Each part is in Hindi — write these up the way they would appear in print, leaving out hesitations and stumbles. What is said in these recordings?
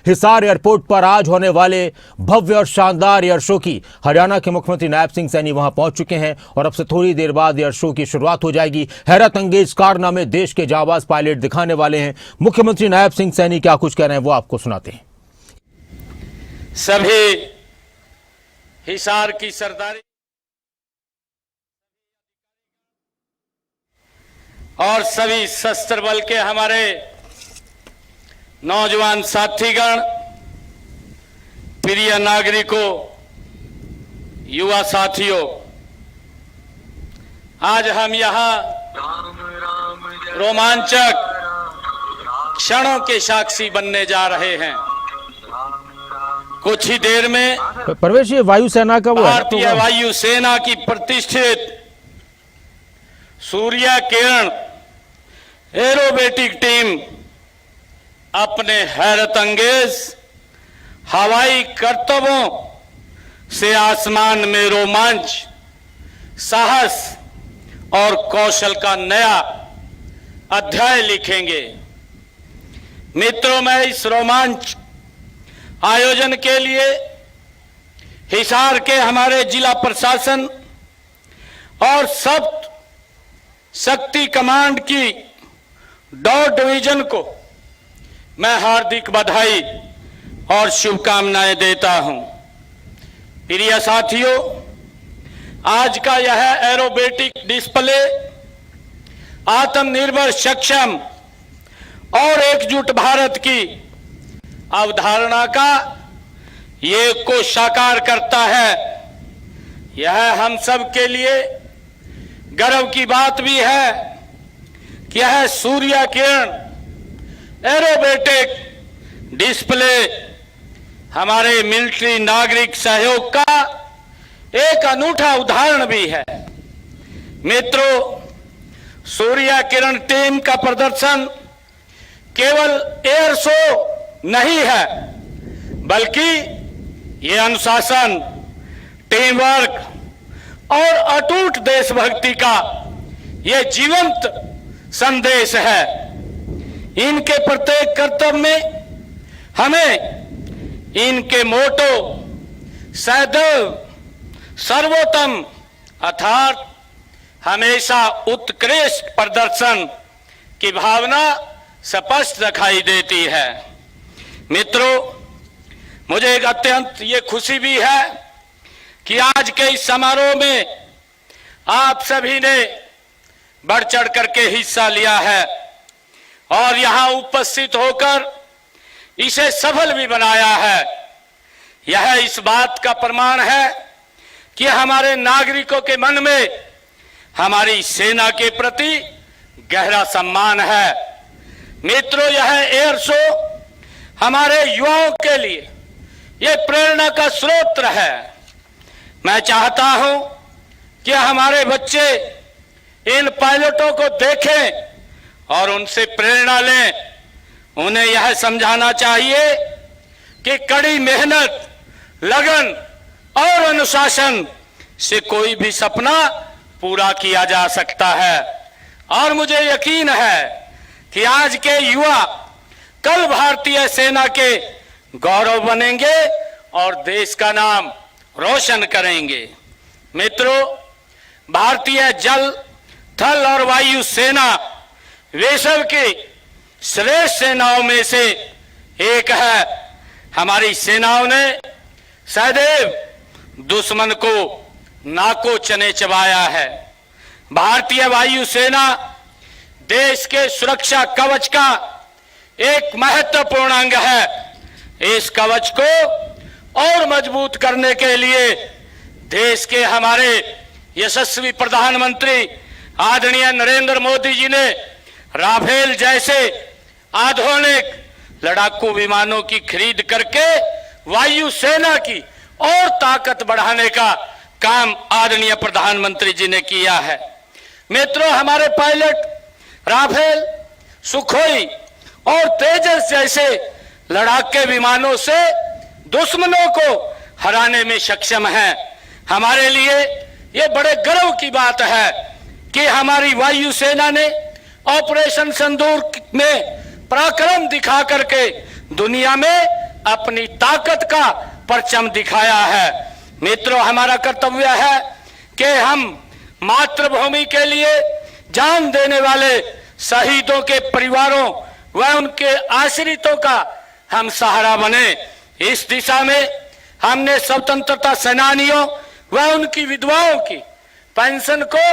हिसार एयरपोर्ट पर आज होने वाले भव्य और शानदार एयर शो की हरियाणा के मुख्यमंत्री नायब सिंह सैनी वहां पहुंच चुके हैं और अब से थोड़ी देर बाद एयर शो की शुरुआत हो जाएगी। हैरत अंगेज कारनामे देश के जाबाज पायलट दिखाने वाले हैं। मुख्यमंत्री नायब सिंह सैनी क्या कुछ कह रहे हैं वो आपको सुनाते हैं। सभी हिसार की सरदारी और सभी सशस्त्र बल के हमारे नौजवान साथीगण, प्रिय नागरिकों, युवा साथियों, आज हम यहाँ रोमांचक क्षणों के साक्षी बनने जा रहे हैं। कुछ ही देर में परवेश, ये वायुसेना का वो भारतीय वायुसेना की प्रतिष्ठित सूर्य किरण एरोबेटिक टीम अपने हैरत अंगेज हवाई करतबों से आसमान में रोमांच, साहस और कौशल का नया अध्याय लिखेंगे। मित्रों, मैं इस रोमांच आयोजन के लिए हिसार के हमारे जिला प्रशासन और सब शक्ति कमांड की डॉ डिवीजन को मैं हार्दिक बधाई और शुभकामनाएं देता हूं। प्रिय साथियों, आज का यह एरोबेटिक डिस्प्ले आत्मनिर्भर, सक्षम और एकजुट भारत की अवधारणा का ये को साकार करता है। यह हम सब के लिए गर्व की बात भी है कि यह सूर्य किरण एरोबेटिक डिस्प्ले हमारे मिलिट्री नागरिक सहयोग का एक अनूठा उदाहरण भी है। मित्रों, सूर्य किरण टीम का प्रदर्शन केवल एयर शो नहीं है, बल्कि ये अनुशासन, टीम वर्क और अटूट देशभक्ति का ये जीवंत संदेश है। इनके प्रत्येक कर्तव्य में हमें इनके मोटो सदैव सर्वोत्तम अर्थात हमेशा उत्कृष्ट प्रदर्शन की भावना स्पष्ट दिखाई देती है। मित्रों, मुझे एक अत्यंत ये खुशी भी है कि आज के इस समारोह में आप सभी ने बढ़ चढ़ करके हिस्सा लिया है और यहां उपस्थित होकर इसे सफल भी बनाया है। यह इस बात का प्रमाण है कि हमारे नागरिकों के मन में हमारी सेना के प्रति गहरा सम्मान है। मित्रों, यह एयर शो हमारे युवाओं के लिए ये प्रेरणा का स्रोत है। मैं चाहता हूं कि हमारे बच्चे इन पायलटों को देखें और उनसे प्रेरणा लें। उन्हें यह समझाना चाहिए कि कड़ी मेहनत, लगन और अनुशासन से कोई भी सपना पूरा किया जा सकता है। और मुझे यकीन है कि आज के युवा कल भारतीय सेना के गौरव बनेंगे और देश का नाम रोशन करेंगे। मित्रों, भारतीय जल, थल और वायु सेना विश्व की श्रेष्ठ सेनाओं में से एक है। हमारी सेनाओं ने सदैव दुश्मन को नाको चने चबाया है। भारतीय वायु सेना देश के सुरक्षा कवच का एक महत्वपूर्ण अंग है। इस कवच को और मजबूत करने के लिए देश के हमारे यशस्वी प्रधानमंत्री आदरणीय नरेंद्र मोदी जी ने राफेल जैसे आधुनिक लड़ाकू विमानों की खरीद करके वायु सेना की और ताकत बढ़ाने का काम आदरणीय प्रधानमंत्री जी ने किया है। मित्रों, हमारे पायलट राफेल, सुखोई और तेजस जैसे लड़ाके विमानों से दुश्मनों को हराने में सक्षम हैं। हमारे लिए ये बड़े गर्व की बात है कि हमारी वायुसेना ने ऑपरेशन सिंदूर में पराक्रम दिखा करके दुनिया में अपनी ताकत का परचम दिखाया है। मित्रों, हमारा कर्तव्य है कि हम मातृभूमि के लिए जान देने वाले शहीदों के परिवारों व उनके आश्रितों का हम सहारा बने। इस दिशा में हमने स्वतंत्रता सेनानियों व उनकी विधवाओं की पेंशन को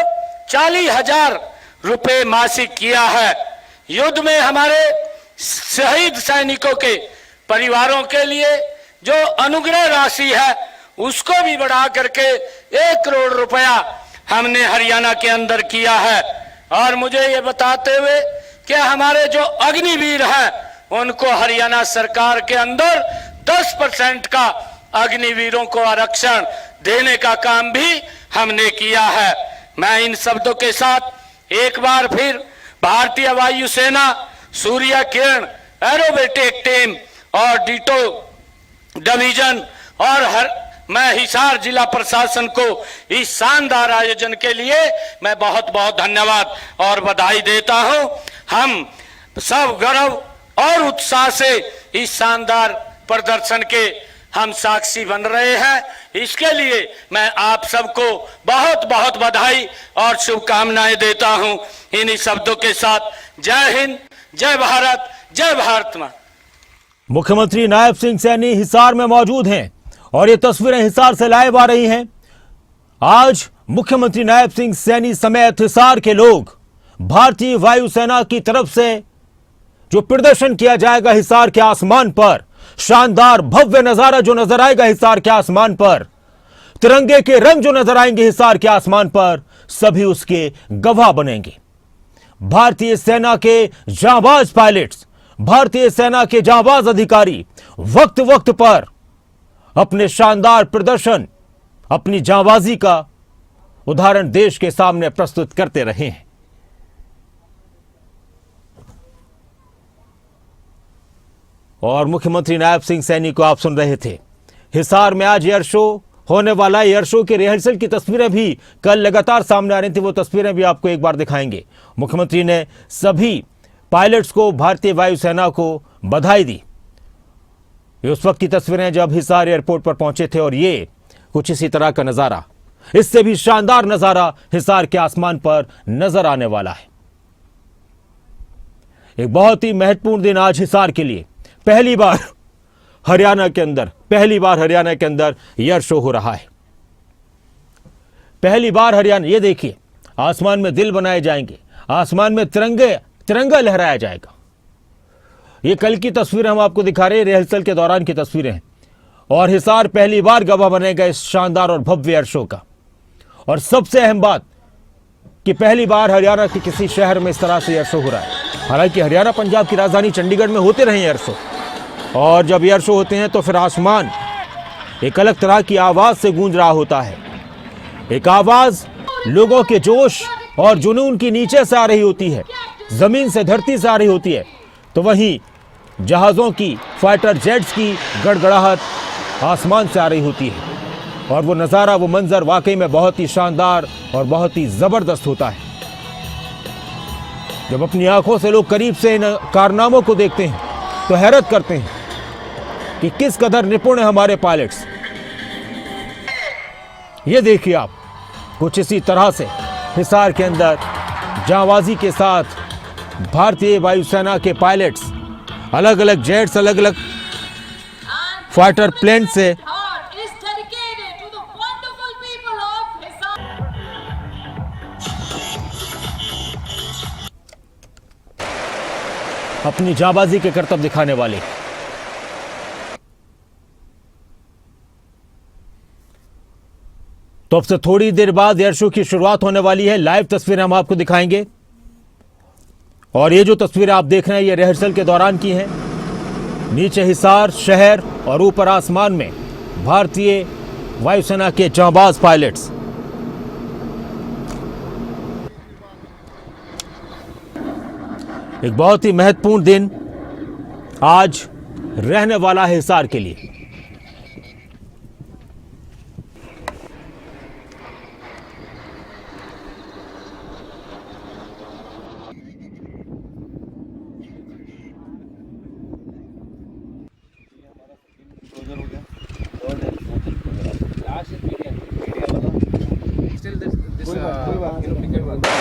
40,000 रुपए मासिक किया है। युद्ध में हमारे शहीद सैनिकों के परिवारों के लिए जो अनुग्रह राशि है उसको भी बढ़ा करके 1 करोड़ रुपया हमने हरियाणा के अंदर किया है। और मुझे ये बताते हुए कि हमारे जो अग्निवीर हैं उनको हरियाणा सरकार के अंदर 10% का अग्निवीरों को आरक्षण देने का काम भी हमने किया है। मैं इन शब्दों के साथ एक बार फिर भारतीय वायुसेना, सूर्य किरण एरोबेटिक टीम और डीटो डिवीजन और मैं हिसार जिला प्रशासन को इस शानदार आयोजन के लिए मैं बहुत बहुत धन्यवाद और बधाई देता हूं। हम सब गर्व और उत्साह से इस शानदार प्रदर्शन के हम साक्षी बन रहे हैं। इसके लिए मैं आप सबको बहुत बहुत बधाई और शुभकामनाएं देता हूं। इन्हीं शब्दों के साथ जय हिंद, जय भारत, जय भारत मां। मुख्यमंत्री नायब सिंह सैनी हिसार में मौजूद हैं और ये तस्वीरें हिसार से लाइव आ रही हैं। आज मुख्यमंत्री नायब सिंह सैनी समेत हिसार के लोग भारतीय वायुसेना की तरफ से जो प्रदर्शन किया जाएगा हिसार के आसमान पर, शानदार भव्य नजारा जो नजर आएगा हिसार के आसमान पर, तिरंगे के रंग जो नजर आएंगे हिसार के आसमान पर, सभी उसके गवाह बनेंगे। भारतीय सेना के जांबाज पायलट्स, भारतीय सेना के जांबाज अधिकारी वक्त वक्त पर अपने शानदार प्रदर्शन, अपनी जांबाजी का उदाहरण देश के सामने प्रस्तुत करते रहे हैं। और मुख्यमंत्री नायब सिंह सैनी को आप सुन रहे थे। हिसार में आज एयर शो होने वाला, एयर शो के रिहर्सल की तस्वीरें भी कल लगातार सामने आ रही थी, वो तस्वीरें भी आपको एक बार दिखाएंगे। मुख्यमंत्री ने सभी पायलट्स को, भारतीय वायुसेना को बधाई दी। ये उस वक्त की तस्वीरें जब हिसार एयरपोर्ट पर पहुंचे थे और ये कुछ इसी तरह का नजारा, इससे भी शानदार नजारा हिसार के आसमान पर नजर आने वाला है। एक बहुत ही महत्वपूर्ण दिन आज हिसार के लिए। पहली बार हरियाणा के अंदर एयर शो हो रहा है। पहली बार हरियाणा, ये देखिए आसमान में दिल बनाए जाएंगे, आसमान में तिरंगा लहराया जाएगा। ये कल की तस्वीरें हम आपको दिखा रहे हैं, रिहर्सल के दौरान की तस्वीरें हैं। और हिसार पहली बार गवाह बनेगा इस शानदार और भव्य एयर शो का। और सबसे अहम बात कि पहली बार हरियाणा के किसी शहर में इस तरह से एयर शो हो रहा है। हालांकि हरियाणा पंजाब की राजधानी चंडीगढ़ में होते रहे एयर शो, और जब एयर शो होते हैं तो फिर आसमान एक अलग तरह की आवाज से गूंज रहा होता है। एक आवाज लोगों के जोश और जुनून की नीचे से आ रही होती है, जमीन से, धरती से आ रही होती है। तो वहीं जहाजों की, फाइटर जेट्स की गड़गड़ाहट आसमान से आ रही होती है। और वो नज़ारा, वो मंजर वाकई में बहुत ही शानदार और बहुत ही ज़बरदस्त होता है। जब अपनी आंखों से लोग करीब से इन कारनामों को देखते हैं तो हैरत करते हैं कि किस कदर निपुण है हमारे पायलट्स। ये देखिए आप, कुछ इसी तरह से हिसार के अंदर जांबाजी के साथ भारतीय वायुसेना के पायलट्स अलग अलग जेट्स, अलग अलग फाइटर प्लेन से अपनी जांबाजी के करतब दिखाने वाले। तो अब से थोड़ी देर बाद एयर शो की शुरुआत होने वाली है। लाइव तस्वीरें हम आपको दिखाएंगे। और ये जो तस्वीरें आप देख रहे हैं ये रिहर्सल के दौरान की हैं। नीचे हिसार शहर और ऊपर आसमान में भारतीय वायुसेना के जांबाज पायलट्स। एक बहुत ही महत्वपूर्ण दिन आज रहने वाला है हिसार के लिए। इस एयरप्लेन